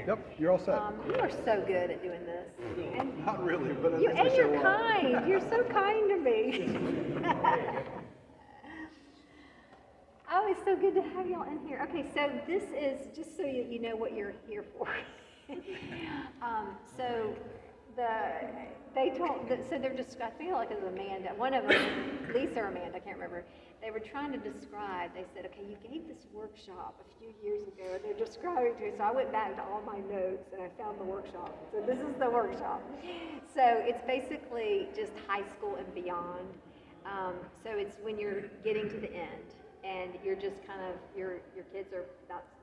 Yep, you're all set. You are so good at doing this. And Not really, but at you least I and show you're up. kind. You're so kind to me. Oh, it's so good to have y'all in here. Okay, so this is just so you know what you're here for. So so they're just, I feel like it was Amanda, one of them, Lisa or Amanda, I can't remember. They were trying to describe, they said, okay, you gave this workshop a few years ago, and they're describing to me, so I went back to all my notes and I found the workshop. So this is the workshop. So it's basically just high school and beyond. So it's when you're getting to the end and you're just kind of, your kids are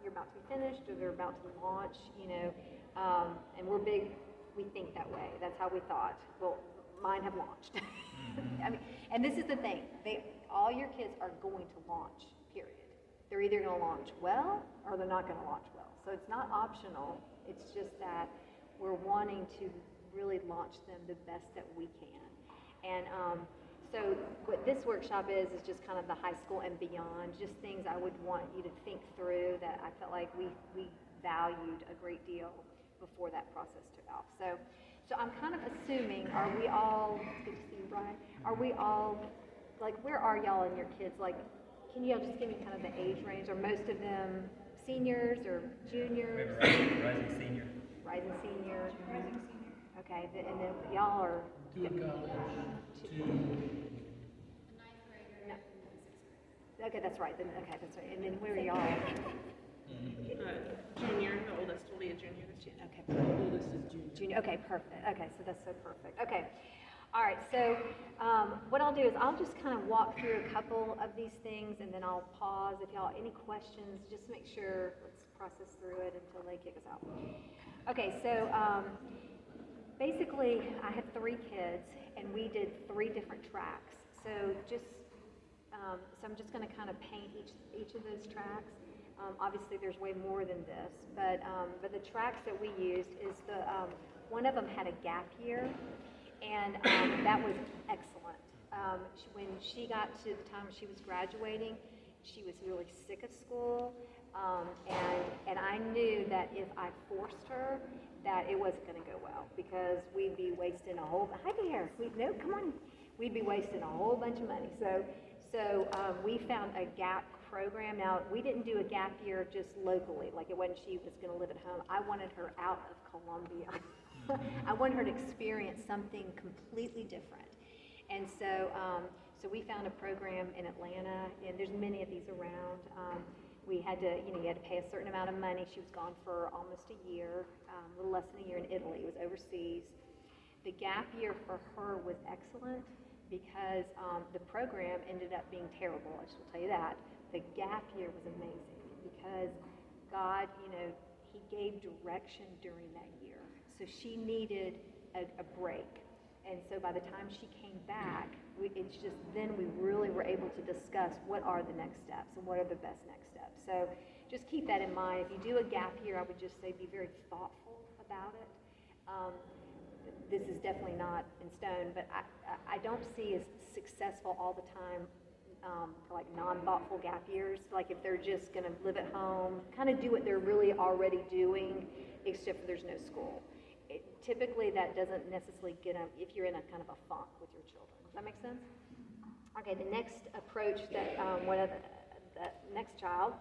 you're about to be finished or they're about to launch, and we're big, we think that way. That's how we thought. Well, mine have launched. I mean, and this is the thing. All your kids are going to launch, period. They're either going to launch well or they're not going to launch well. So it's not optional. It's just that we're wanting to really launch them the best that we can. And so what this workshop is just kind of the high school and beyond, just things I would want you to think through that I felt like we valued a great deal before that process took off. So I'm kind of assuming, are we all, it's good to see you, Brian, are we all, like, where are y'all and your kids? Like, can you all just give me kind of the age range? Are most of them seniors or juniors? Rising senior. Rising senior. Rising senior. Okay, and then y'all are... Two in college, two... No. Okay, that's right. Okay, that's right. And then where are y'all? Junior, the oldest will be a junior this year. Okay, The oldest is junior. junior. Okay, perfect. Okay, so that's so perfect. Okay. All right, so what I'll do is I'll just kind of walk through a couple of these things and then I'll pause. If y'all any questions, just make sure, let's process through it until they kick us out. Okay, so basically I had 3 kids and we did 3 different tracks. So I'm just going to kind of paint each of those tracks. Obviously there's way more than this, but the tracks that we used is one of them had a gap year. And that was excellent. When she got to the time she was graduating, she was really sick of school, and I knew that if I forced her, that it wasn't going to go well because we'd be wasting a whole. Hi there. No, come on. We'd be wasting a whole bunch of money. So we found a gap program. Now we didn't do a gap year just locally, like it wasn't she was going to live at home. I wanted her out of Columbia. I want her to experience something completely different. And so we found a program in Atlanta, and there's many of these around. We had to, you had to pay a certain amount of money. She was gone for almost a year, a little less than a year in Italy. It was overseas. The gap year for her was excellent because the program ended up being terrible. I just will tell you that. The gap year was amazing because God, He gave direction during that year. So she needed a break. And so by the time she came back, then we really were able to discuss what are the next steps and what are the best next steps. So just keep that in mind. If you do a gap year, I would just say be very thoughtful about it. This is definitely not in stone, but I don't see as successful all the time for like non-thoughtful gap years. Like if they're just going to live at home, kind of do what they're really already doing, except for there's no school. Typically that doesn't necessarily get them if you're in a kind of a funk with your children. Does that make sense? Okay, the next approach that the next child,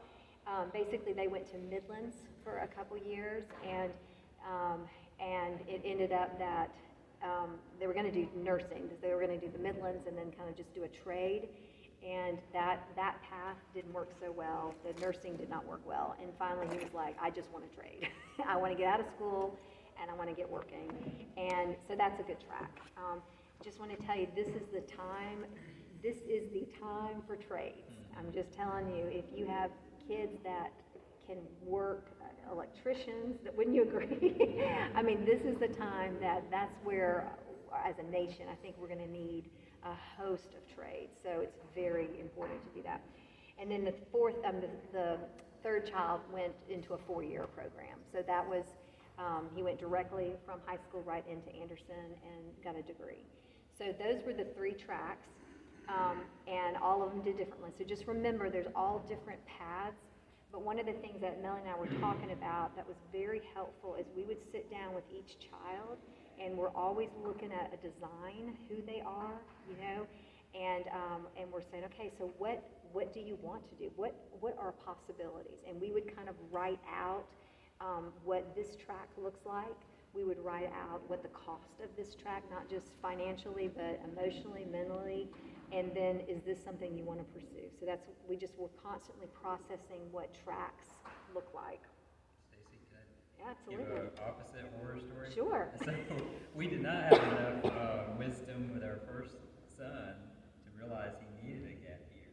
basically they went to Midlands for a couple years, and it ended up that they were going to do nursing. They were going to do the Midlands and then kind of just do a trade, and that path didn't work so well. The nursing did not work well, and finally he was like, I just want to trade. I want to get out of school and I want to get working. And so that's a good track. Just want to tell you, this is the time for trades. I'm just telling you, if you have kids that can work, electricians, wouldn't you agree? I mean, this is the time that's where, as a nation, I think we're going to need a host of trades. So it's very important to do that. And then the third child went into a 4-year program. So that was, he went directly from high school right into Anderson and got a degree. So those were the 3 tracks, and all of them did differently. So just remember, there's all different paths, But one of the things that Mel and I were talking about that was very helpful is we would sit down with each child, and we're always looking at a design, who they are, you know, and we're saying, okay, so what do you want to do? What are possibilities? And we would kind of write out what this track looks like. We would write out what the cost of this track, not just financially, but emotionally, mentally, and then is this something you want to pursue? So that's, we're constantly processing what tracks look like. Stacy, can I Yeah, give absolutely. an opposite horror story? Sure. So we did not have enough wisdom with our first son to realize he needed a gap year.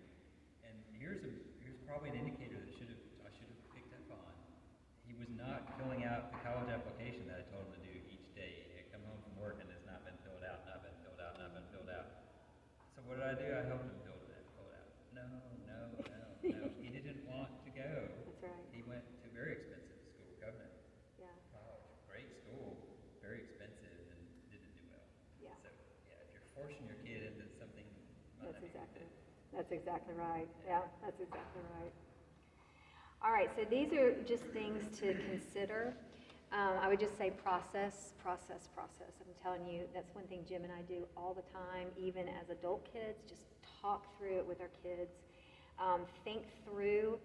And here's probably an indicator that I should have picked up on. He was not filling out the college application that I told him to do each day. He had come home from work and it's not been filled out, not been filled out, not been filled out. So what did I do? I helped him fill it out. No. He didn't want to go. That's right. He went to a very expensive school, Covenant Yeah. College. Great school, very expensive, and didn't do well. Yeah. So, yeah, if you're forcing your kid into something, might not be a good fit. That's exactly right. Yeah, that's exactly right. All right, so these are just things to consider. I would just say process. I'm telling you, that's one thing Jim and I do all the time, even as adult kids, just talk through it with our kids. Think through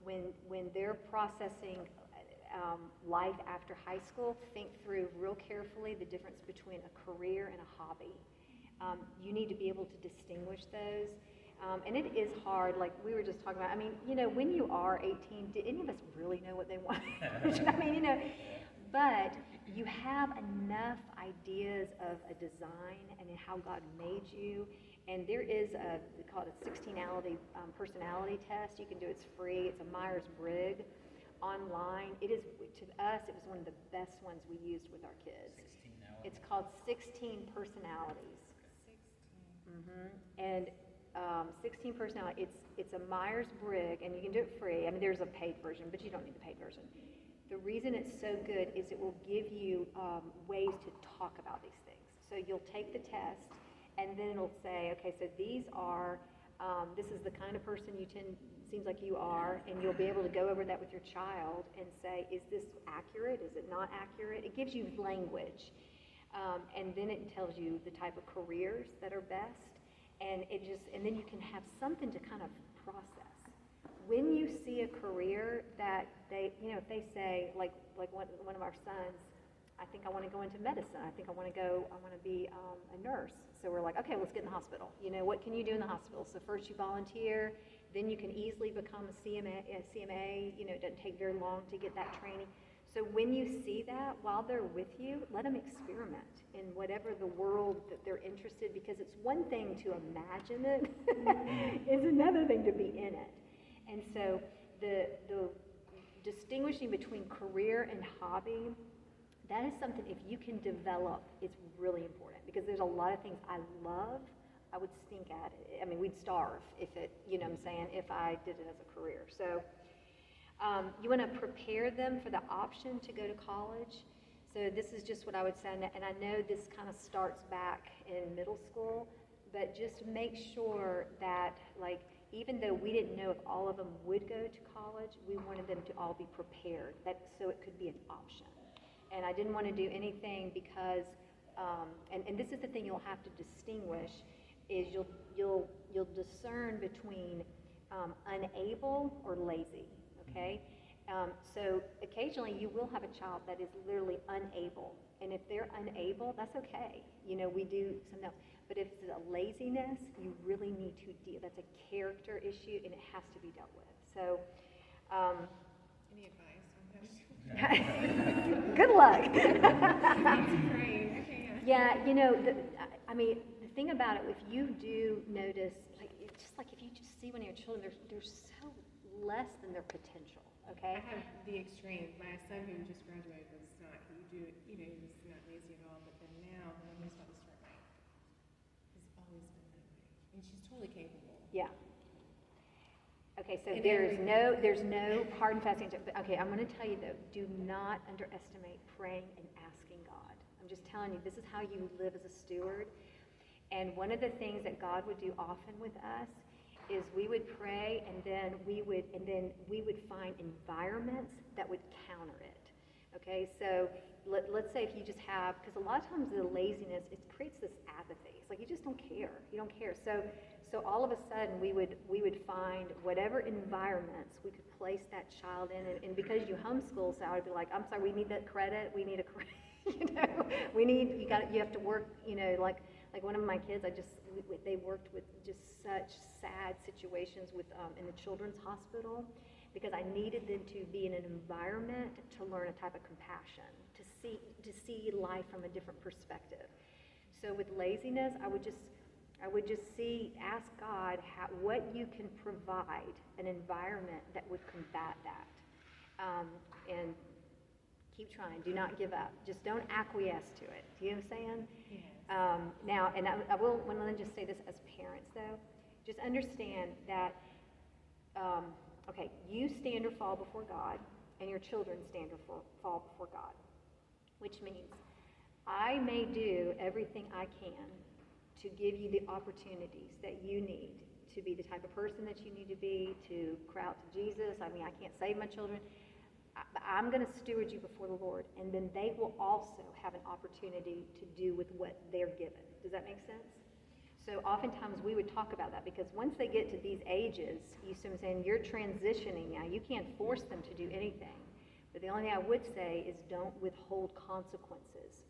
when they're processing life after high school, think through real carefully the difference between a career and a hobby. You need to be able to distinguish those. And it is hard, like we were just talking about. I mean, you know, when you are 18, did any of us really know what they want? I mean, you know, but you have enough ideas of a design and how God made you. And there is we call it a 16-ality personality test. You can do it, it's free. It's a Myers-Briggs online. It is, to us, it was one of the best ones we used with our kids. 16 now. It's called 16 personalities. 16. And 16 personality. It's a Myers-Briggs, and you can do it free. I mean, there's a paid version, but you don't need the paid version. The reason it's so good is it will give you ways to talk about these things. So you'll take the test, and then it'll say, okay, so these are, this is the kind of person seems like you are, and you'll be able to go over that with your child and say, is this accurate? Is it not accurate? It gives you language. And then it tells you the type of careers that are best. And then you can have something to kind of process. When you see a career that they, you know, if they say, like one of our sons, I think I want to go into medicine. I think I want to be a nurse. So we're like, okay, let's get in the hospital. You know, what can you do in the hospital? So first you volunteer, then you can easily become a CMA. You know, it doesn't take very long to get that training. So when you see that, while they're with you, let them experiment in whatever the world that they're interested, because it's one thing to imagine it, it's another thing to be in it. And so the distinguishing between career and hobby, that is something, if you can develop, it's really important, because there's a lot of things I love, I would stink at it. I mean, we'd starve if it, you know what I'm saying, if I did it as a career. So you want to prepare them for the option to go to college. So this is just what I would say, and I know this kind of starts back in middle school, but just make sure that, like, even though we didn't know if all of them would go to college, we wanted them to all be prepared, so it could be an option. And I didn't want to do anything because, and this is the thing you'll have to distinguish, is you'll discern between unable or lazy. Okay, so occasionally you will have a child that is literally unable, and if they're unable, that's okay. You know, we do some else. But if it's a laziness, you really need to deal. That's a character issue, and it has to be dealt with. So, Any advice on that? good luck. Praying. Okay, Yeah, you know, I mean, the thing about it, if you do notice, like, it's just like if you just see one of your children, they're so less than their potential. Okay. I have the extreme. My son, who just graduated, was not. He was not lazy at all. But then now, when he's about to start writing, he's always been that way, and she's totally capable. Yeah. Okay, so In there's everything. no hard and fast answer. But okay, I'm going to tell you though, do not underestimate praying and asking God. I'm just telling you, this is how you live as a steward. And one of the things that God would do often with us is we would pray, and then we would find environments that would counter it. Okay, so let's say if you just have, because a lot of times the laziness, it creates this apathy. It's like you just don't care. You don't care. So all of a sudden we would find whatever environments we could place that child in, and because you homeschool, so I would be like, I'm sorry, we need that credit. We need a credit. You have to work. Like one of my kids, they worked with just such sad situations with in the children's hospital, because I needed them to be in an environment to learn a type of compassion, to see life from a different perspective. So with laziness, I would just ask God what you can provide an environment that would combat that, and keep trying. Do not give up. Just don't acquiesce to it. Do you know what I'm saying? Yes. Now, and I will. Let me just say this as parents, though. Just understand that. Okay, you stand or fall before God, and your children stand or fall before God, which means I may do everything I can to give you the opportunities that you need to be the type of person that you need to be, to cry out to Jesus. I mean, I can't save my children. I'm going to steward you before the Lord, and then they will also have an opportunity to do with what they're given. Does that make sense? So oftentimes we would talk about that, because once they get to these ages, you see what I'm saying, you're transitioning now. You can't force them to do anything. But the only thing I would say is don't withhold consequences.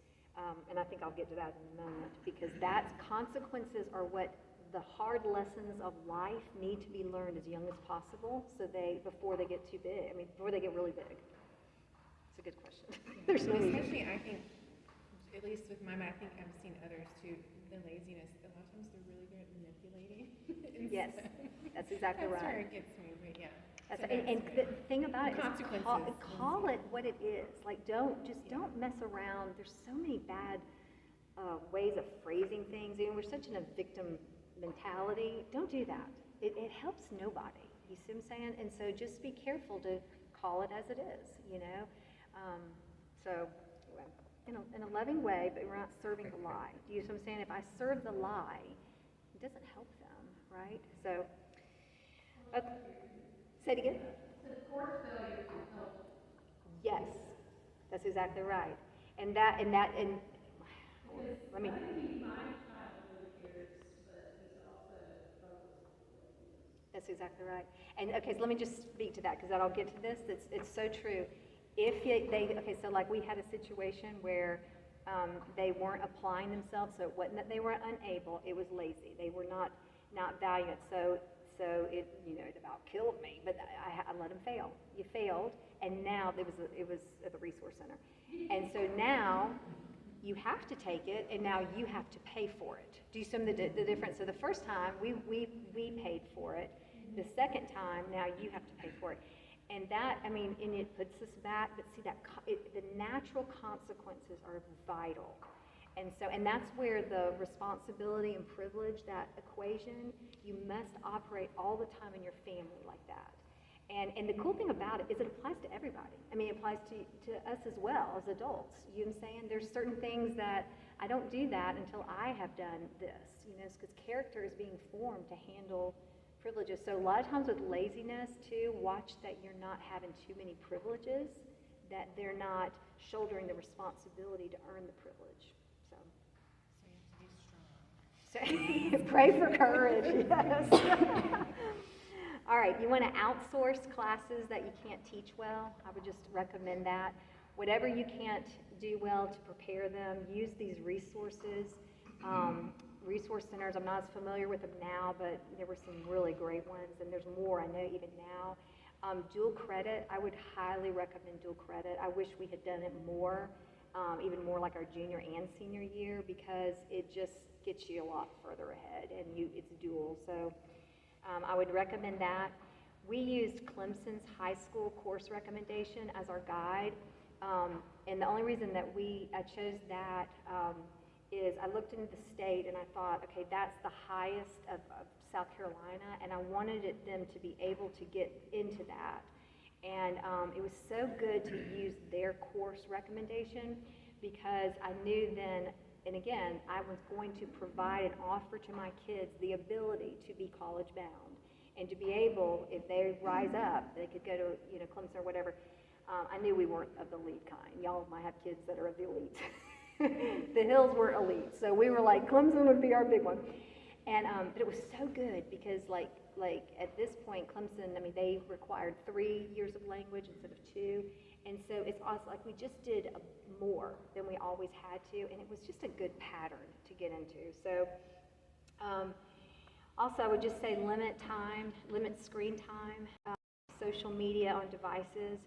And I think I'll get to that in a moment, because consequences are what the hard lessons of life need to be learned as young as possible, so before they get too big. I mean, before they get really big. It's a good question. There's no Especially, I think, at least with I think I've seen others too, the laziness, a lot of times they're really good at manipulating. Yes, that's exactly That's right. where it gets me, but yeah. That's, So and that's the thing about it is Consequences. call it what it is. Like, don't mess around. There's so many bad ways of phrasing things. We're such in a victim mentality. Don't do that. It helps nobody. You see what I'm saying? And so just be careful to call it as it is, So anyway, in a loving way, but we're not serving the lie. Do you see what I'm saying? If I serve the lie, it doesn't help them, right? So, say it again. Yes, that's exactly right. And let me. That's exactly right. And okay, so let me just speak to that, because I'll get to this. It's so true. So like we had a situation where they weren't applying themselves, so it wasn't that they were unable, it was lazy. They were not valiant. So it it about killed me, but I let them fail. You failed, and now it was at the resource center, and so now you have to take it, and now you have to pay for it. Do you see the difference? So the first time we paid for it. The second time, now you have to pay for it. And that, and it puts us back, but see the natural consequences are vital. And that's where the responsibility and privilege, that equation, you must operate all the time in your family like that. And the cool thing about it is it applies to everybody. It applies to us as well as adults. You know what I'm saying? There's certain things that I don't do that until I have done this, because character is being formed to handle privileges. So a lot of times with laziness too, watch that you're not having too many privileges, that they're not shouldering the responsibility to earn the privilege. So you have to be strong. So pray for courage, yes. All right, you want to outsource classes that you can't teach well? I would just recommend that. Whatever you can't do well to prepare them, use these resources. Resource centers, I'm not as familiar with them now, but there were some really great ones, and there's more I know even now. Dual credit, I would highly recommend dual credit. I wish we had done it more, even more like our junior and senior year, because it just gets you a lot further ahead, and it's dual. So I would recommend that. We used Clemson's high school course recommendation as our guide, and the only reason that I chose that is I looked into the state and I thought, okay, that's the highest of South Carolina, and I wanted them to be able to get into that. And it was so good to use their course recommendation, because I knew then, and again, I was going to provide and offer to my kids the ability to be college bound. And to be able, if they rise up, they could go to, you know, Clemson or whatever. I knew we weren't of the elite kind. Y'all might have kids that are of the elite. The Hills were elite, so we were like, Clemson would be our big one. And but it was so good because like at this point, Clemson, I mean, they required 3 years of language instead of 2. And so it's also like we just did more than we always had to, and it was just a good pattern to get into. So also I would just say limit screen time, social media on devices.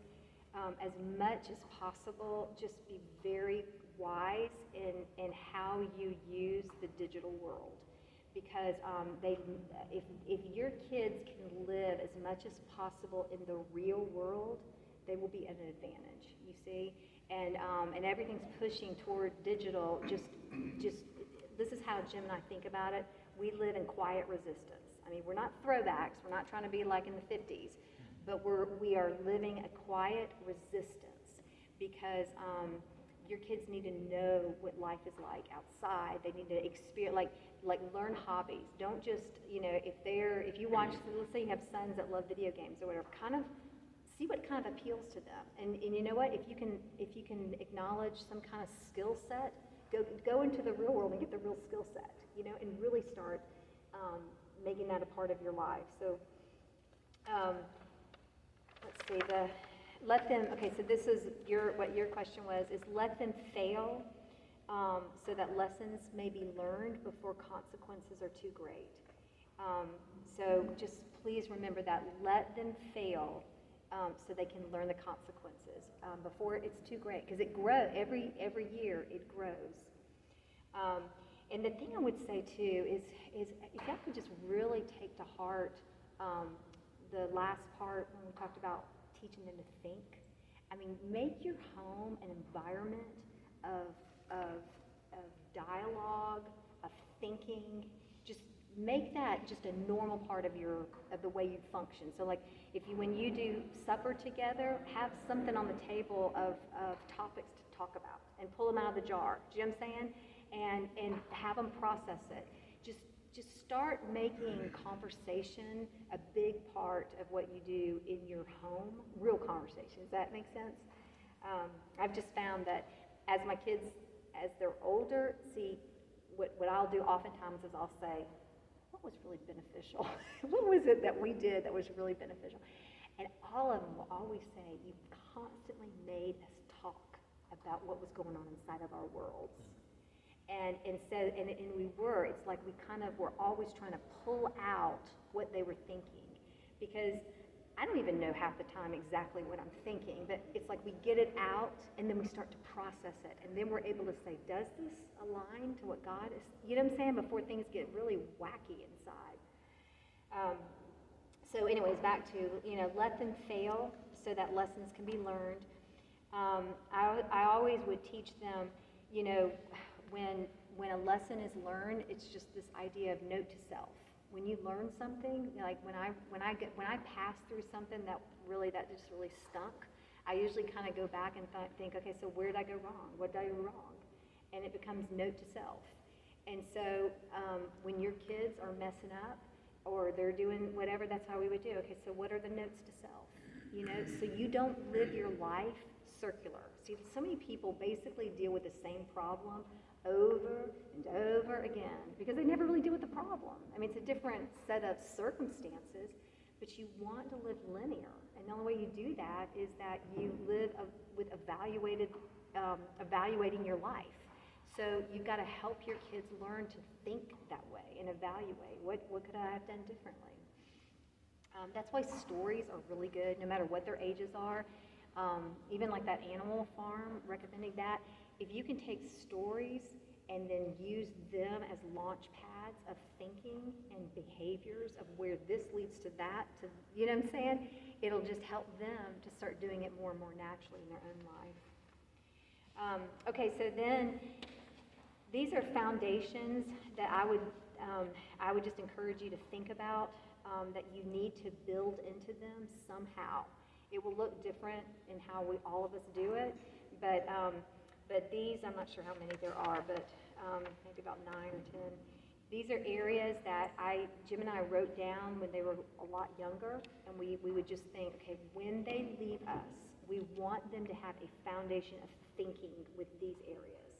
As much as possible, just be very wise in how you use the digital world. Because if your kids can live as much as possible in the real world, they will be at an advantage, you see? And everything's pushing toward digital, just this is how Jim and I think about it. We live in quiet resistance. I mean, we're not throwbacks, we're not trying to be like in the 50s, but we are living a quiet resistance because your kids need to know what life is like outside. They need to experience, like learn hobbies. Don't just, you know, if you watch, let's say you have sons that love video games or whatever, kind of see what kind of appeals to them. And you know what, if you can acknowledge some kind of skill set, go into the real world and get the real skill set, you know, and really start making that a part of your life. So let's see, let them, okay, so this is what your question was, is let them fail so that lessons may be learned before consequences are too great. So just please remember that, let them fail so they can learn the consequences before it's too great, because it grows, every year it grows. And the thing I would say too is if y'all could just really take to heart the last part when we talked about teaching them to think. I mean, make your home an environment of dialogue, of thinking. Just make that just a normal part of the way you function. So like when you do supper together, have something on the table of topics to talk about and pull them out of the jar. Do you know what I'm saying? And have them process it. Just start making conversation a big part of what you do in your home, real conversation. Does that make sense? I've just found that as my kids, as they're older, see, what I'll do oftentimes is I'll say, what was really beneficial? What was it that we did that was really beneficial? And all of them will always say, you constantly made us talk about what was going on inside of our worlds. And it's like we kind of were always trying to pull out what they were thinking, because I don't even know half the time exactly what I'm thinking, but it's like we get it out and then we start to process it, and then we're able to say, does this align to what God is, you know what I'm saying, before things get really wacky inside. So anyways, back to, you know, let them fail so that lessons can be learned. I always would teach them, you know, when a lesson is learned, it's just this idea of note to self. When you learn something, like when I pass through something that just really stunk, I usually kind of go back and think, okay, so where did I go wrong? What did I do wrong? And it becomes note to self. And so when your kids are messing up or they're doing whatever, that's how we would do. Okay, so what are the notes to self? You know, so you don't live your life circular. See, so many people basically deal with the same problem over and over again because they never really deal with the problem. I mean, it's a different set of circumstances, but you want to live linear. And the only way you do that is that you live with evaluating your life. So you've got to help your kids learn to think that way and evaluate what could I have done differently. That's why stories are really good, no matter what their ages are. Even like that animal farm, recommending that. If you can take stories and then use them as launch pads of thinking and behaviors of where this leads to that, to, you know what I'm saying? It'll just help them to start doing it more and more naturally in their own life. Okay, so then these are foundations that I would just encourage you to think about that you need to build into them somehow. It will look different in how all of us do it, but these, I'm not sure how many there are, but maybe about 9 or 10. These are areas that Jim and I wrote down when they were a lot younger, and we would just think, okay, when they leave us, we want them to have a foundation of thinking with these areas.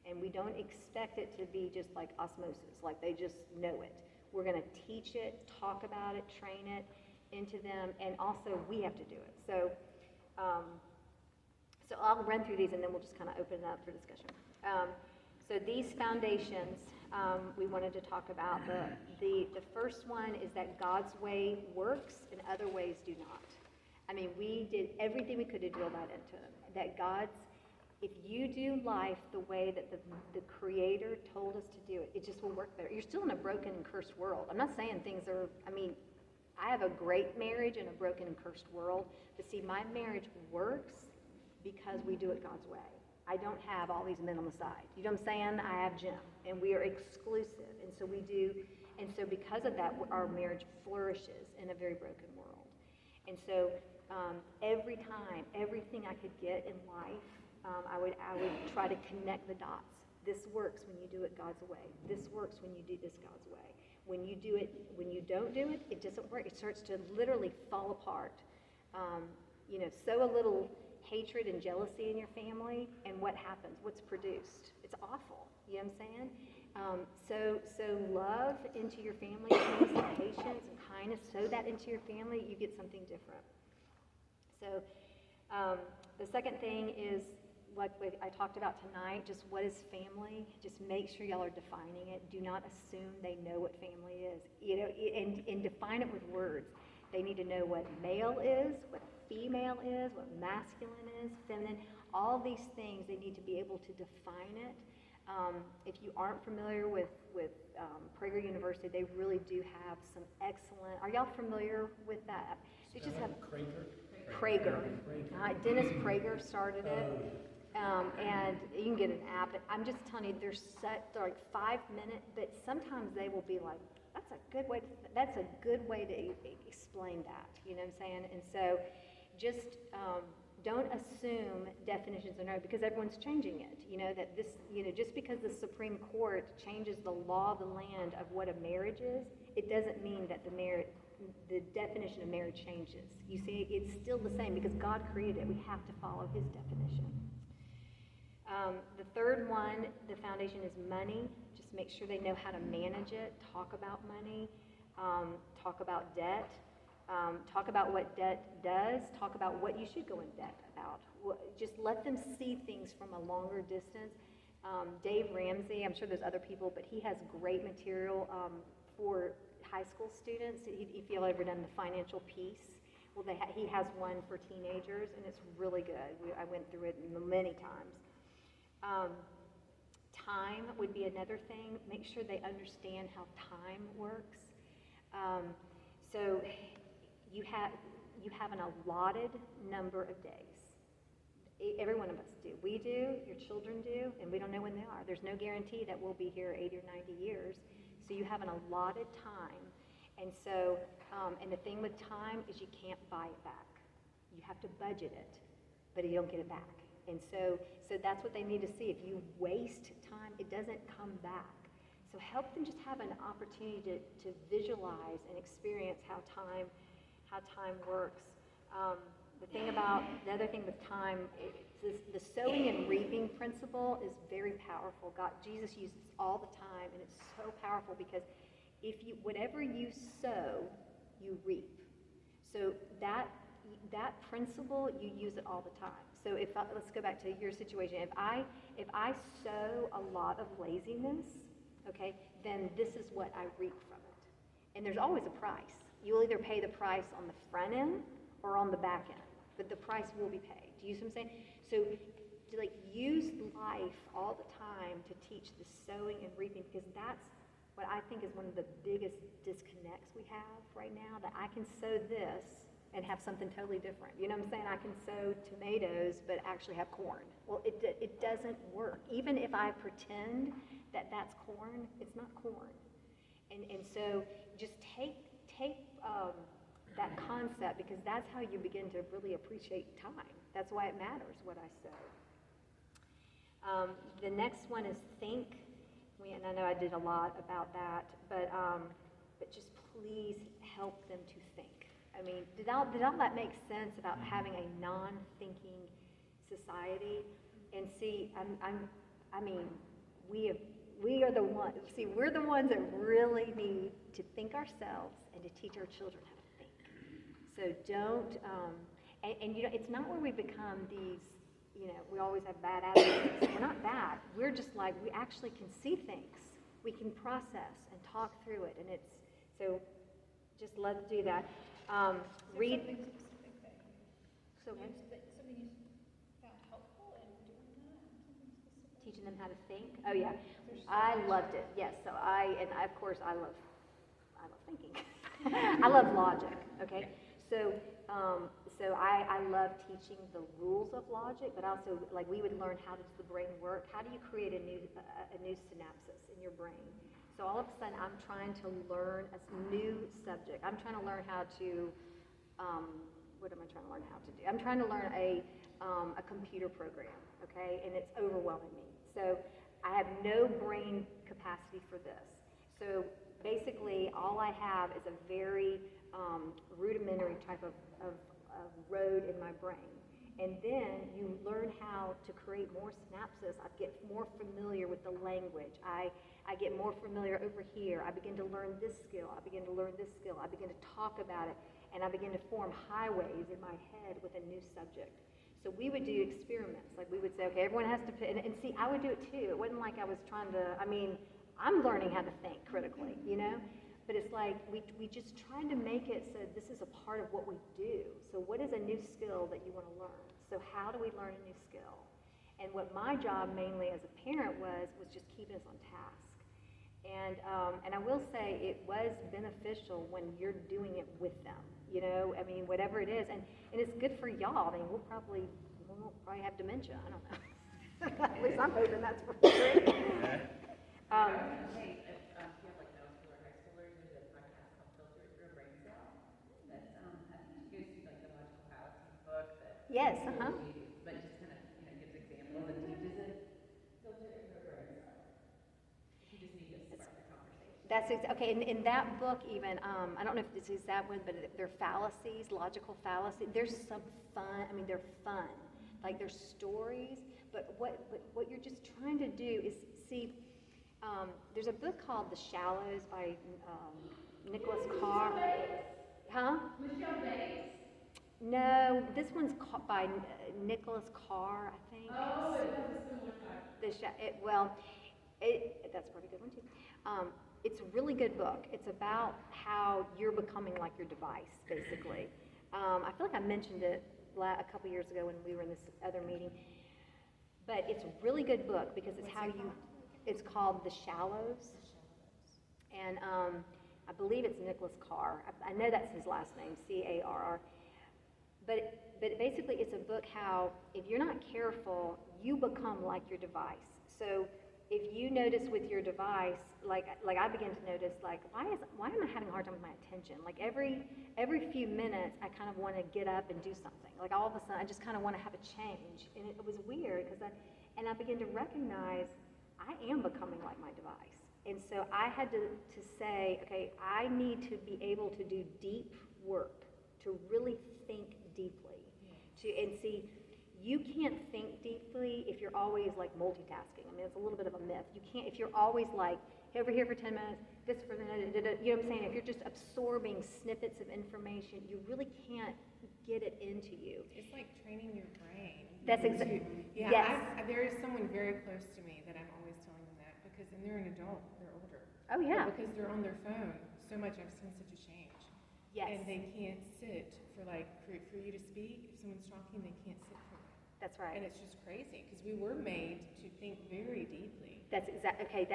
And we don't expect it to be just like osmosis, like they just know it. We're going to teach it, talk about it, train it into them, and also we have to do it. So I'll run through these and then we'll just kind of open it up for discussion. So these foundations we wanted to talk about. The first one is that God's way works and other ways do not. I mean, we did everything we could to drill that into them. That if you do life the way that the Creator told us to do it, it just will work better. You're still in a broken and cursed world. I'm not saying things are, I have a great marriage in a broken and cursed world, but see, my marriage works because we do it God's way. I don't have all these men on the side. You know what I'm saying? I have Jim, and we are exclusive, and so we do, and so because of that, our marriage flourishes in a very broken world. And so every time, everything I could get in life, I would try to connect the dots. This works when you do it God's way. This works when you do this God's way. When you do it, when you don't do it, it doesn't work. It starts to literally fall apart. Sow a little hatred and jealousy in your family, and what happens? What's produced? It's awful. You know what I'm saying? So love into your family, peace and patience and kindness. Sow that into your family. You get something different. So the second thing is what I talked about tonight, just what is family? Just make sure y'all are defining it. Do not assume they know what family is. And define it with words. They need to know what male is, what female is, what masculine is, feminine. All these things, they need to be able to define it. If you aren't familiar with Prager University, they really do have some excellent. Are y'all familiar with that? They just have Prager. Dennis Prager started it. And you can get an app. I'm just telling you, they're like 5 minutes, but sometimes they will be like, that's a good way to explain that. You know what I'm saying? And so just don't assume definitions are no, because everyone's changing it. That this, just because the Supreme Court changes the law of the land of what a marriage is, it doesn't mean that the definition of marriage changes. You see, it's still the same because God created it. We have to follow His definition. The third one, the foundation is money. Just make sure they know how to manage it. Talk about money. Talk about debt. Talk about what debt does. Talk about what you should go in debt about. Just let them see things from a longer distance. Dave Ramsey, I'm sure there's other people, but he has great material for high school students. If you've ever done the financial piece, well, he has one for teenagers, and it's really good. I went through it many times. Time would be another thing. Make sure they understand how time works. So you have an allotted number of days. Every one of us do. We do, your children do, and we don't know when they are. There's no guarantee that we'll be here 80 or 90 years. So you have an allotted time. And so, and the thing with time is you can't buy it back. You have to budget it, but you don't get it back. And so that's what they need to see. If you waste time, it doesn't come back. So help them just have an opportunity to visualize and experience how time works. The other thing with time, the sowing and reaping principle is very powerful. Jesus uses it all the time, and it's so powerful because whatever you sow, you reap. So that principle, you use it all the time. So let's go back to your situation. If I sow a lot of laziness, okay, then this is what I reap from it. And there's always a price. You'll either pay the price on the front end or on the back end, but the price will be paid. Do you see what I'm saying? So to use life all the time to teach the sowing and reaping, because that's what I think is one of the biggest disconnects we have right now, that I can sow this and have something totally different. You know what I'm saying? I can sow tomatoes but actually have corn. Well, it doesn't work. Even if I pretend that that's corn, it's not corn. And so just take that concept, because that's how you begin to really appreciate time. That's why it matters what I sow. The next one is think. And I know I did a lot about that, but just please help them to think. I mean, did all that make sense about having a non-thinking society? And see, I mean, we are the ones. See, we're the ones that really need to think ourselves and to teach our children how to think. So don't. And you know, it's not where we become these. You know, we always have bad attitudes. We're not bad. We're just like, we actually can see things. We can process and talk through it. And it's, so just let's do that. Read. Something specific that So something you found helpful in doing that? Something specific? teaching them how to think. Oh yeah, I loved it. Yes, so of course I love thinking. I love logic. Okay, so I love teaching the rules of logic, but also like we would learn how does the brain work. How do you create a new synapses in your brain? So all of a sudden I'm trying to learn a new subject. I'm trying to learn how to what am I trying to learn how to do? I'm trying to learn a computer program. Okay, and it's overwhelming me. So I have no brain capacity for this. So basically, all I have is a very rudimentary type of road in my brain. And then you learn how to create more synapses. I get more familiar with the language. I get more familiar over here. I begin to learn this skill. I begin to learn this skill. I begin to talk about it. And I begin to form highways in my head with a new subject. So we would do experiments. Like we would say, okay, everyone has to put, and see, I would do it too. It wasn't like I was trying to, I mean, I'm learning how to think critically, you know? But it's like we just tried to make it so this is a part of what we do. So what is a new skill that you want to learn? So how do we learn a new skill? And what my job mainly as a parent was just keeping us on task. And I will say it was beneficial when you're doing it with them. You know, I mean, whatever it is, and it's good for y'all. I mean, we won't probably have dementia. I don't know. At least I'm hoping that's for free. Hey, if you have like middle school or high schoolers, there's a podcast called Filter Your Brain Cell. That's I think you guys see like the logical fallacies book that Yes, but just kind of gives examples and teaches it. Filter Your Brain Cell. You just need to spark the conversation. That's okay. In that book, even I don't know if this is that one, but they're fallacies, logical fallacies. There's some fun. I mean, they're fun. Like they're stories. But what you're just trying to do is see. There's a book called The Shallows by Nicholas Carr. Huh? Michelle Bates. No, this one's by Nicholas Carr, I think. Oh, it has a similar title. That's a pretty good one too. It's a really good book. It's about how you're becoming like your device, basically. I feel like I mentioned it a couple years ago when we were in this other meeting. But it's a really good book because it's how you. It's called The Shallows, and I believe it's Nicholas Carr. I know that's his last name, C-A-R-R. But basically, it's a book how if you're not careful, you become like your device. So if you notice with your device, like I begin to notice, like why am I having a hard time with my attention? Like every few minutes, I kind of want to get up and do something. Like all of a sudden, I just kind of want to have a change, and it was weird because I begin to recognize I am becoming like my device, and so I had to say, okay, I need to be able to do deep work, to really think deeply, and see. You can't think deeply if you're always like multitasking. I mean, it's a little bit of a myth. You can't if you're always like over here for 10 minutes, this for the minute, you know what I'm saying? If you're just absorbing snippets of information, you really can't get it into you. It's like training your brain. That's exactly. Yeah, Yes. there is someone very close to me that I'm always telling them that because, and they're an adult, they're older. Oh yeah. But because they're on their phone so much, I've seen such a change. Yes. And they can't sit for you to speak. If someone's talking, they can't sit for that. That's right. And it's just crazy because we were made to think very deeply. That's exactly, okay,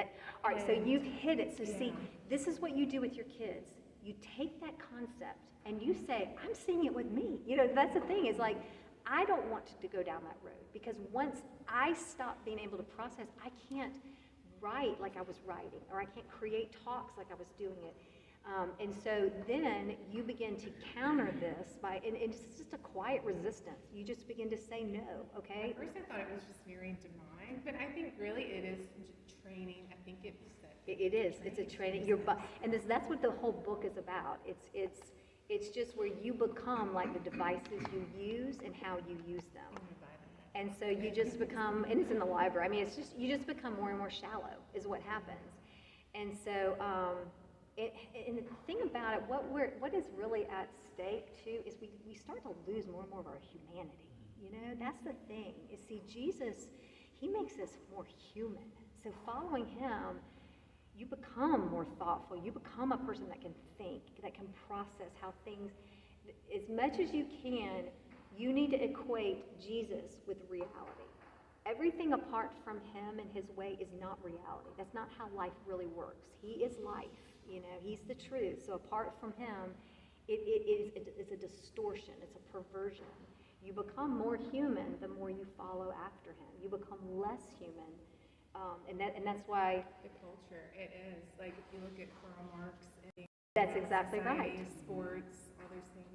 all right, so you've hit it. So see, Yeah. this is what you do with your kids. You take that concept and you say, I'm seeing it with me. You know, that's the thing is like, I don't want to go down that road because once I stop being able to process, I can't write like I was writing or I can't create talks like I was doing it. And so then you begin to counter this and it's just a quiet resistance. You just begin to say no, okay? At first I thought it was just very divine, but I think really it is training. I think it's that. It is. It's a training. And that's what the whole book is about. It's just where you become like the devices you use and how you use them. And so you just become, and it's in the library. I mean, it's just, you just become more and more shallow is what happens. And so, and the thing about it, what is really at stake too, is we start to lose more and more of our humanity. You know, that's the thing. You see, Jesus, he makes us more human. So following him, you become more thoughtful. You become a person that can think, that can process how things, as much as you can, you need to equate Jesus with reality. Everything apart from him and his way is not reality. That's not how life really works. He is life, you know, he's the truth. So apart from him, it's a distortion, it's a perversion. You become more human the more you follow after him. You become less human. And that's why The culture, it is. Like, if you look at Karl Marx and that's exactly right. society, sports, all those things.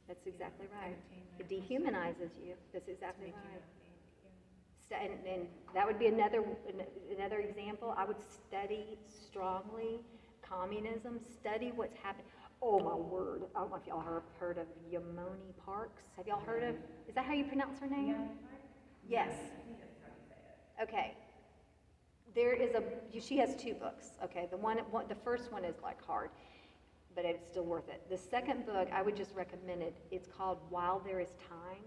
That's exactly right. Entertainment. It dehumanizes you. That's exactly Make you right. not think, And that would be another example. I would study strongly communism, study what's happening. Oh my word. I don't know if y'all heard of Yamoni Parks. Have y'all heard of, is that how you pronounce her name? Yes. Okay. There is she has 2 books. Okay. The first one is like hard, but it's still worth it. The second book, I would just recommend it. It's called While There Is Time.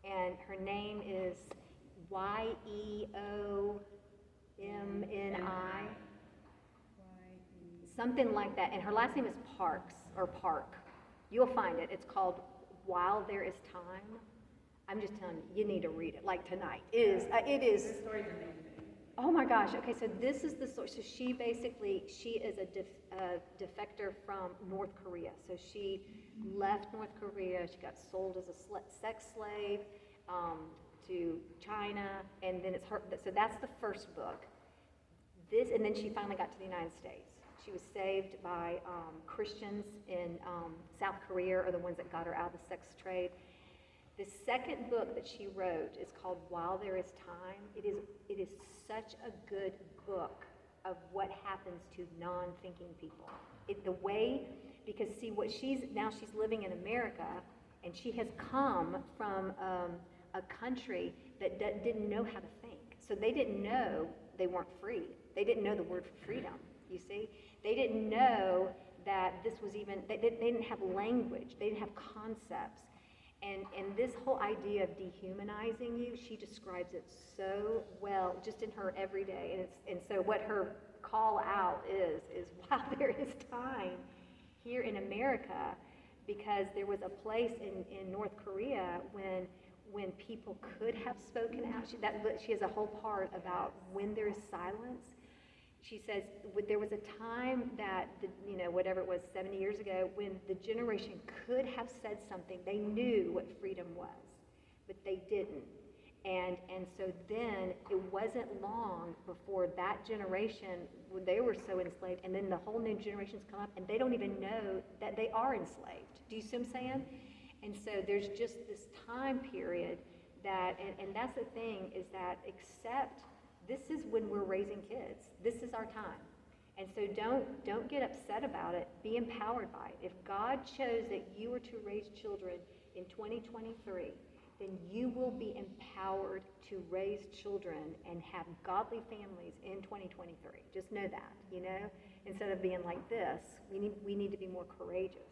And her name is Yeomni, something like that. And her last name is Park. You'll find it. It's called While There Is Time. I'm just telling you, you need to read it, like tonight. It is. The story's amazing. Oh my gosh. Okay, so this is the story. So she is a defector from North Korea. So she left North Korea. She got sold as a sex slave to China, and then it's her. So that's the first book. And then she finally got to the United States. She was saved by Christians in South Korea, are the ones that got her out of the sex trade. The second book that she wrote is called While There Is Time. It is such a good book of what happens to non-thinking people. Because see, she's living in America, and she has come from a country that didn't know how to think. So they didn't know they weren't free. They didn't know the word for freedom, you see? They didn't know that this was even, they didn't have language. They didn't have concepts. And this whole idea of dehumanizing you, she describes it so well, just in her everyday. And so what her call out is while there is time here in America, because there was a place in North Korea when people could have spoken out. She has a whole part about when there is silence. She says there was a time that, whatever it was, 70 years ago, when the generation could have said something. They knew what freedom was, but they didn't. And so then it wasn't long before that generation, when they were so enslaved, and then the whole new generations come up, and they don't even know that they are enslaved. Do you see what I'm saying? And so there's just this time period that, and that's the thing, is that this is when we're raising kids. This is our time. And so don't get upset about it. Be empowered by it. If God chose that you were to raise children in 2023, then you will be empowered to raise children and have godly families in 2023. Just know that, Instead of being like this, we need to be more courageous.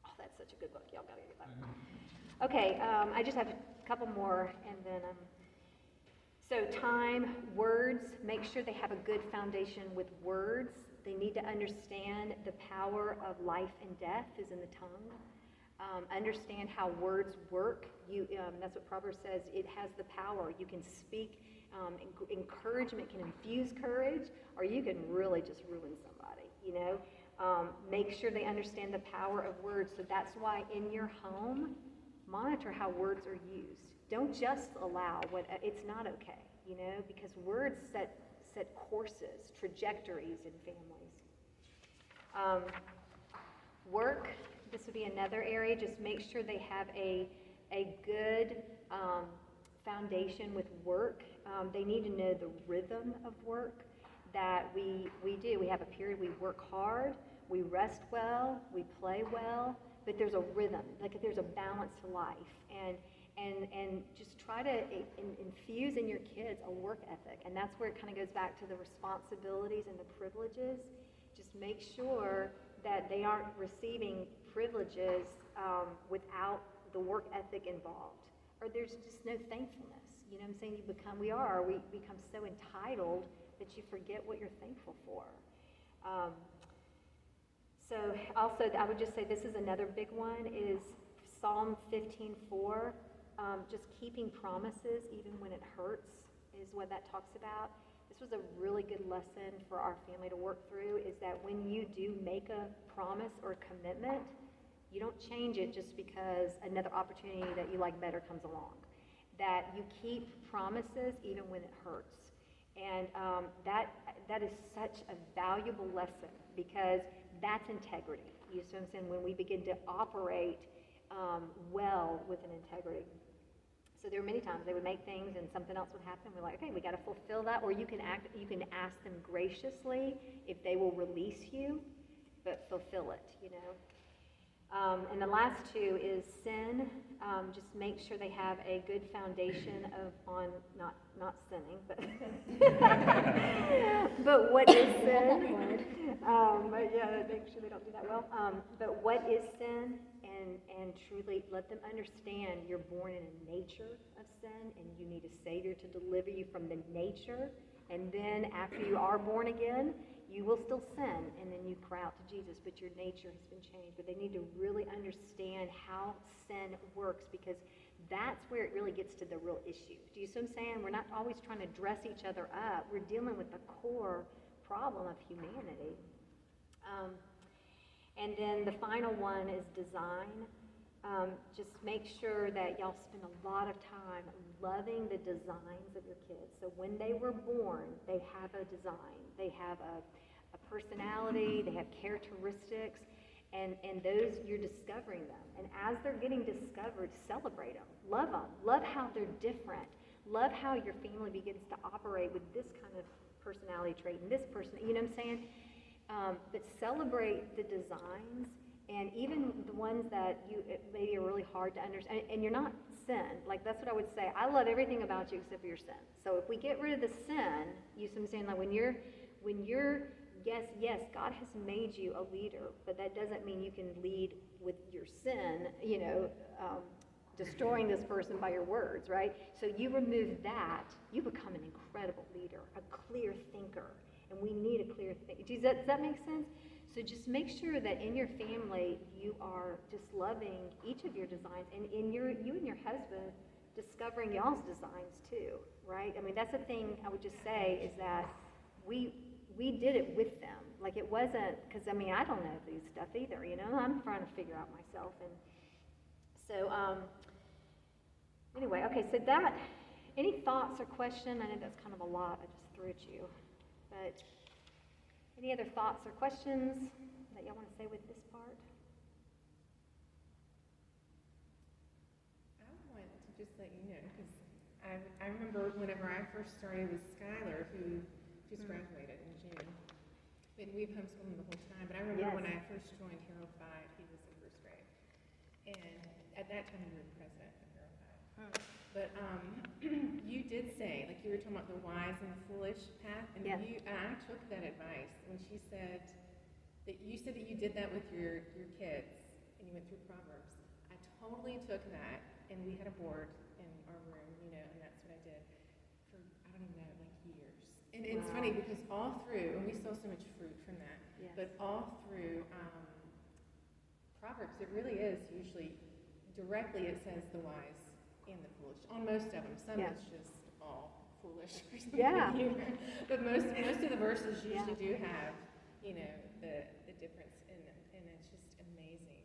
Oh, that's such a good book. Y'all gotta get that. Okay, I just have a couple more, and then so time, words, make sure they have a good foundation with words. They need to understand the power of life and death is in the tongue. Understand how words work. That's what Proverbs says. It has the power. You can speak. Encouragement can infuse courage, or you can really just ruin somebody, Make sure they understand the power of words. So that's why in your home, monitor how words are used. Don't just allow it's not okay, because words set courses, trajectories in families. Work, this would be another area. Just make sure they have a good foundation with work. They need to know the rhythm of work. that we do. We have a period, we work hard, we rest well, we play well, but there's a rhythm, like there's a balance to life. And just try to infuse in your kids a work ethic. And that's where it kind of goes back to the responsibilities and the privileges. Just make sure that they aren't receiving privileges without the work ethic involved. Or there's just no thankfulness. You know what I'm saying? We become so entitled that you forget what you're thankful for. So also, I would just say this is another big one, is Psalm 15:4. Just keeping promises even when it hurts is what that talks about. This was a really good lesson for our family to work through, is that when you do make a promise or a commitment, you don't change it just because another opportunity that you like better comes along. That you keep promises even when it hurts. And that is such a valuable lesson, because that's integrity. You see what I'm saying? When we begin to operate well with an integrity. So there were many times they would make things and something else would happen. We're like, okay, we got to fulfill that. Or you can ask them graciously if they will release you, but fulfill it, you know. And the last two is sin. Just make sure they have a good foundation on not sinning, but but what is sin? But yeah, make sure they don't do that well. But what is sin? And truly let them understand you're born in a nature of sin, and you need a Savior to deliver you from the nature. And then after you are born again, you will still sin, and then you cry out to Jesus, but your nature has been changed. But they need to really understand how sin works, because that's where it really gets to the real issue. Do you see what I'm saying? We're not always trying to dress each other up. We're dealing with the core problem of humanity. And then the final one is design. Just make sure that y'all spend a lot of time loving the designs of your kids. So when they were born, they have a design. They have a personality, they have characteristics, and those, you're discovering them. And as they're getting discovered, celebrate them. Love them. Love how they're different. Love how your family begins to operate with this kind of personality trait and this person, you know what I'm saying? But celebrate the designs, and even the ones that maybe are really hard to understand. And you're not sin. Like, that's what I would say. I love everything about you except for your sin. So if we get rid of the sin, you see what I'm saying? Like when you're yes, God has made you a leader, but that doesn't mean you can lead with your sin, you know, destroying this person by your words, right? So you remove that, you become an incredible leader, a clear thinker. And we need a clear thinker. Does that make sense? So just make sure that in your family, you are just loving each of your designs, and you and your husband discovering y'all's designs too, right? I mean, that's the thing I would just say, is that we did it with them. Like, it wasn't, because I mean, I don't know these stuff either, you know? I'm trying to figure out myself. And so, anyway, okay, so that, any thoughts or questions? I know that's kind of a lot I just threw at you. But any other thoughts or questions that y'all want to say with this part? I want to just let you know, because I remember whenever I first started with Skylar, who just graduated in June. And we've homeschooled him the whole time, but I remember when I first joined Hero 5, he was in first grade. And at that time, you were the president of Hero 5. But you did say, like you were talking about the wise and foolish path, and and I took that advice when she said that you did that with your kids, and you went through Proverbs. I totally took that, and we had a board in our room, you know, and that's what I did for, I don't even know, like years. And it's funny because all through, and we saw so much fruit from that, but all through Proverbs, it really is usually directly, it says the wise and the foolish. On most of them, some it's just all foolish or something. But most of the verses usually do have, you know, the difference in them, and it's just amazing.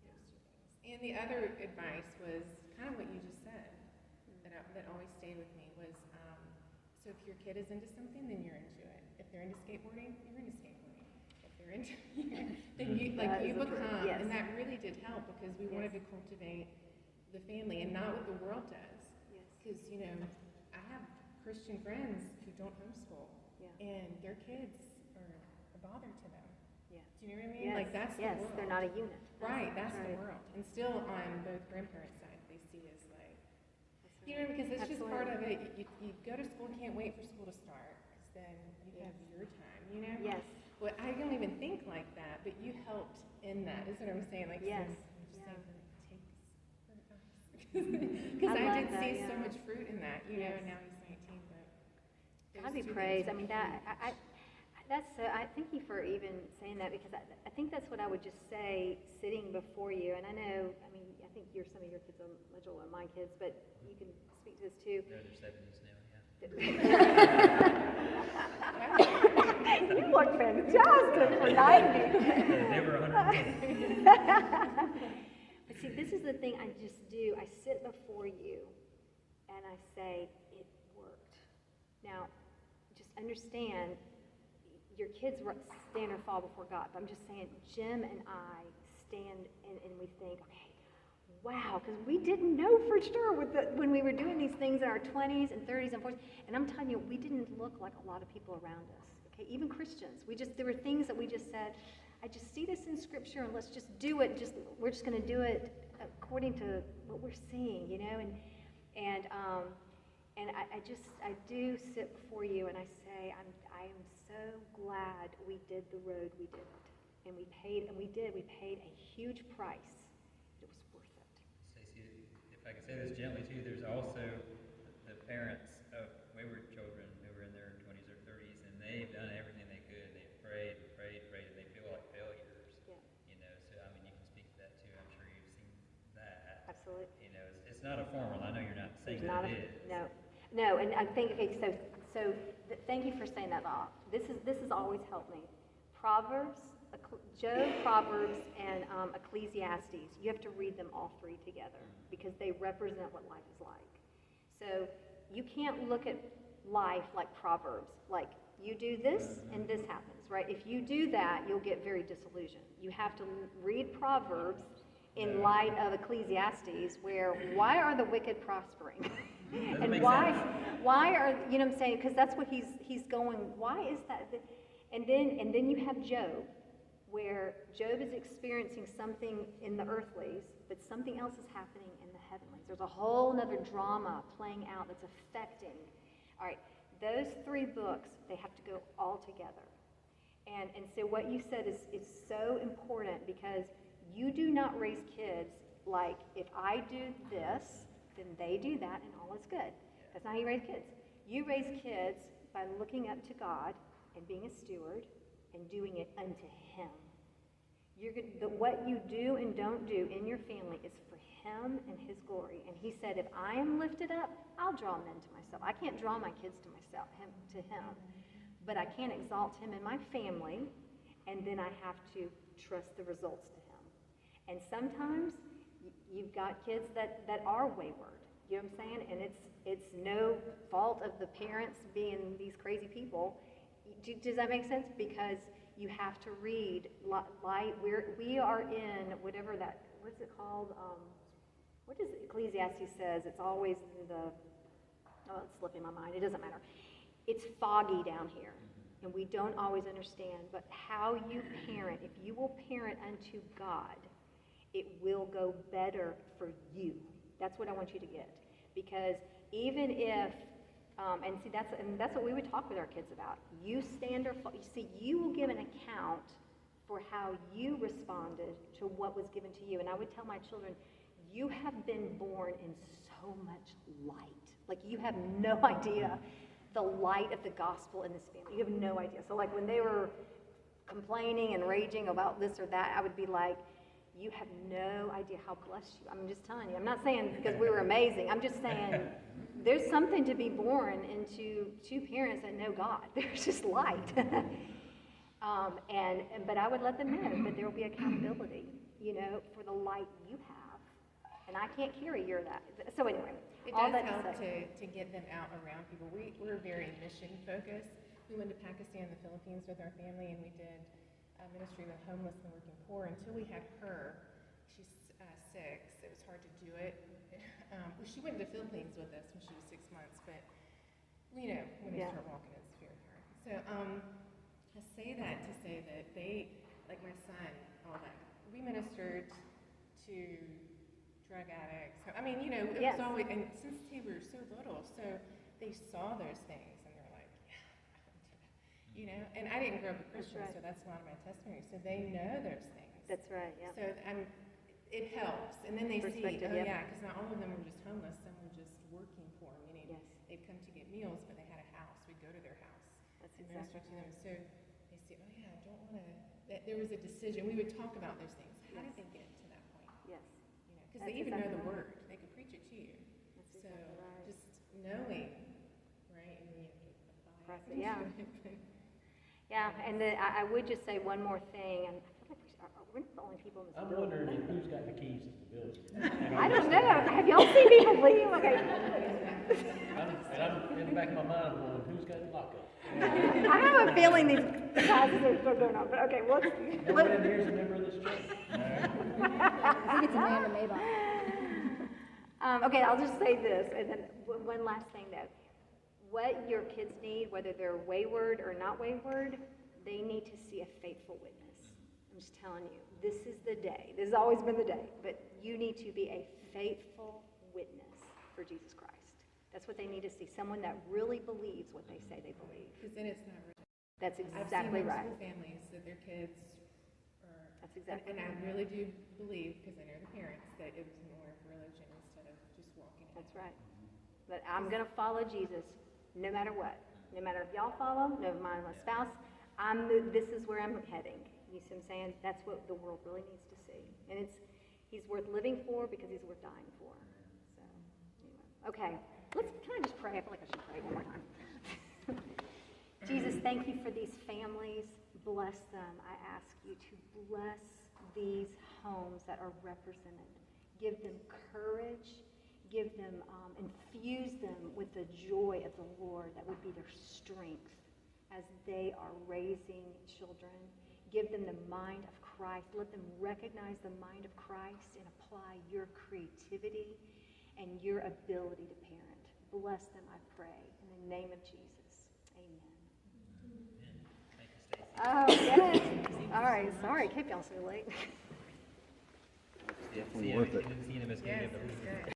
Those two things. And the other advice was kind of what you just said, that always stayed with me was, so if your kid is into something, then you're into it. If they're into skateboarding, you're into skateboarding. If they're into then you become, and that really did help, because we wanted to cultivate the family and not what the world does. Because, you know, I have Christian friends who don't homeschool, Yeah. and their kids are a bother to them. Yeah. Do you know what I mean? Yes, Like that's yes, the world. they're not a unit. Right, that's right. the world. And still on both grandparents' side, they see as like, That's you know, right. because it's just part of Absolutely. it. You go to school and can't wait for school to start, because then you have your time, you know? Yes. Well, I don't even think like that, but you helped in that, is what I'm saying. Like, Yes, so I'm just yeah. saying that it takes for us. Because I I, love did that, see yeah. so much fruit in that, you know, Yes. and now he's 19, but. God be those two praised. I things mean, are that, that's so, I thank you for even saying that, because I think that's what I would just say sitting before you. And I know, I mean, I think some of your kids are much older than my kids, but you can speak to this too. They're in their 70s now, You look fantastic for 90. They were 110. But see, this is the thing I just do. I sit before you and I say, it worked. Now, just understand, your kids stand or fall before God. But I'm just saying, Jim and I stand and we think, okay, wow, because we didn't know for sure when we were doing these things in our 20s and 30s and 40s. And I'm telling you, we didn't look like a lot of people around us. Okay, even Christians. There were things that we just said, I just see this in Scripture, and let's just do it. We're just going to do it according to what we're seeing, you know. And I do sit before you, and I say, I am so glad we did the road we did, and we paid a huge price. It was worth it. Stacy, if I can say this gently too, there's also the parents of wayward children who are in their 20s or 30s, and they've done everything they could. They've prayed, and they feel like failures. Yeah. You know, so I mean, you can speak to that too. I'm sure you've seen that. Absolutely. You know, it's not a formula. I know you're not saying There's not that it is. no, and I think, okay, thank you for saying that, Law. This has always helped me. Proverbs, Job, Proverbs, and Ecclesiastes. You have to read them all three together because they represent what life is like. So you can't look at life like Proverbs, like you do this and this happens, right? If you do that, you'll get very disillusioned. You have to read Proverbs in light of Ecclesiastes, where why are the wicked prospering? And why are, you know what I'm saying? Because that's what he's going, why is that? And then you have Job, where Job is experiencing something in the earthlies, but something else is happening in the heavenlies. There's a whole other drama playing out that's affecting. All right, those three books, they have to go all together. And so what you said is so important, because you do not raise kids like, if I do this, then they do that, and all is good. That's not how you raise kids. You raise kids by looking up to God and being a steward and doing it unto Him. What you do and don't do in your family is for Him and His glory. And He said, if I am lifted up, I'll draw men to myself. I can't draw my kids to Him, but I can exalt Him in my family, and then I have to trust the results to Him. And sometimes you've got kids that are wayward, you know what I'm saying? And it's no fault of the parents being these crazy people. Does that make sense? Because you have to read light. We are in whatever that, what's it called? What does Ecclesiastes says? It's always in the, it's slipping my mind. It doesn't matter. It's foggy down here, and we don't always understand. But how you parent, if you will parent unto God, it will go better for you. That's what I want you to get. Because even if, and that's what we would talk with our kids about. You stand or fall. You see, you will give an account for how you responded to what was given to you. And I would tell my children, you have been born in so much light. Like, you have no idea the light of the gospel in this family. You have no idea. So like when they were complaining and raging about this or that, I would be like, you have no idea how blessed you. I'm just telling you. I'm not saying because we were amazing. I'm just saying there's something to be born into two parents that know God. There's just light. But I would let them know that there will be accountability, for the light you have. And I can't carry that. So anyway, it all does that help to say. to get them out around people. We're very mission focused. We went to Pakistan and the Philippines with our family, and we did ministry with homeless and working poor until we had her. She's 6. It was hard to do it. She went to the Philippines with us when she was 6 months, but when they start walking, it's very hard. So, I say that to say that they, like my son, all that, we ministered to drug addicts. So, I mean, you know, it Yes. was always, and since they were so little, so they saw those things and they're like, yeah, I can do that. You know, and I didn't grow up a Christian, right. so that's a lot of my testimony. So they know those things. That's right, yeah. So it helps, and then they see, Perspective, oh yep. yeah, because not all of them were just homeless, some were just working for them, meaning Yes. they'd come to get meals, but they had a house, we'd go to their house That's and minister exactly to them, so they see, oh yeah, I don't want to, there was a decision, we would talk about those things, how Yes. did they get to that point, Yes, you know, because That's they even know exactly the right. word, they could preach it to you, that's so exactly right. just knowing, right, and then you have to apply Process- it. yeah. Yeah, and then I would just say one more thing, and I feel like we're not the only people in this I'm building. wondering who's got the keys to the building. I don't know. Have y'all seen people leave? Okay. I'm in the back of my mind, I'm going, who's got the lockup? I have a feeling these classes are still going on, but okay, No one in here is a member of this church. I think it's Amanda Maybach. okay, I'll just say this, and then one last thing though. What your kids need, whether they're wayward or not wayward, they need to see a faithful witness. I'm just telling you, this is the day. This has always been the day, but you need to be a faithful witness for Jesus Christ. That's what they need to see, someone that really believes what they say they believe. Because then it's not religion. That's I've exactly seen right. homeschool families that their kids are. That's exactly And I right. really do believe, because I know the parents, that it was more of religion instead of just walking in. That's right. But I'm going to follow Jesus no matter what. No matter if y'all follow, no matter my spouse, this is where I'm heading. You see what I'm saying? That's what the world really needs to see. And he's worth living for because he's worth dying for. So, anyway. Okay. Can I just pray? I feel like I should pray one more time. Jesus, thank you for these families. Bless them. I ask you to bless these homes that are represented. Give them courage. Give them, infuse them with the joy of the Lord that would be their strength as they are raising children. Give them the mind of Christ. Let them recognize the mind of Christ and apply your creativity and your ability to parent. Bless them, I pray, in the name of Jesus. Amen. Thank you, Stacy. Oh, yes. All right, sorry, kept y'all so late. Definitely worth it. Didn't see him as Yes, good, but it's good.